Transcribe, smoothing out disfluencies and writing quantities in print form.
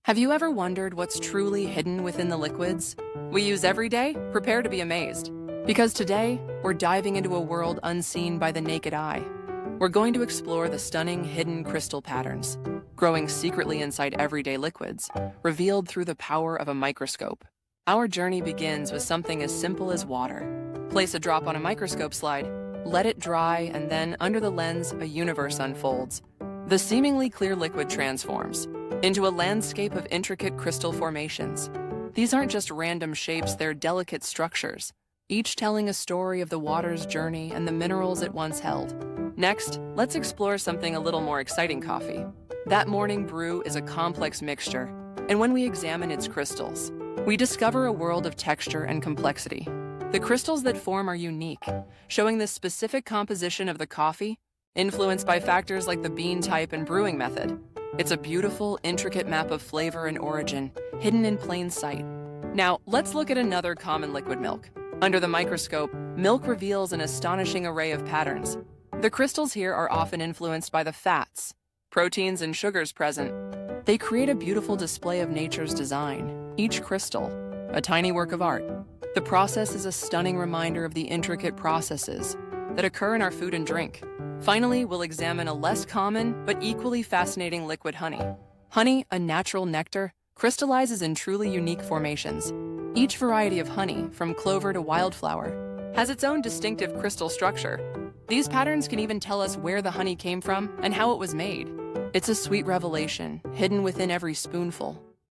Have you ever wondered what's truly hidden within the liquids we use every day? Prepare to be amazed. Because today, we're diving into a world unseen by the naked eye. We're going to explore the stunning hidden crystal patterns, growing secretly inside everyday liquids, revealed through the power of a microscope. Our journey begins with something as simple as water. Place a drop on a microscope slide, let it dry, and then, under the lens, a universe unfolds. The seemingly clear liquid transforms into a landscape of intricate crystal formations. These aren't just random shapes, they're delicate structures, each telling a story of the water's journey and the minerals it once held. Next, let's explore something a little more exciting: coffee. That morning brew is a complex mixture, and when we examine its crystals, we discover a world of texture and complexity. The crystals that form are unique, showing the specific composition of the coffee, influenced by factors like the bean type and brewing method. It's a beautiful, intricate map of flavor and origin, hidden in plain sight. Now, let's look at another common liquid: milk. Under the microscope, milk reveals an astonishing array of patterns. The crystals here are often influenced by the fats, proteins, and sugars present. They create a beautiful display of nature's design, each crystal a tiny work of art. The process is a stunning reminder of the intricate processes that occur in our food and drink. Finally, we'll examine a less common but equally fascinating liquid: honey. Honey, a natural nectar, crystallizes in truly unique formations. Each variety of honey, from clover to wildflower, has its own distinctive crystal structure. These patterns can even tell us where the honey came from and how it was made. It's a sweet revelation, hidden within every spoonful.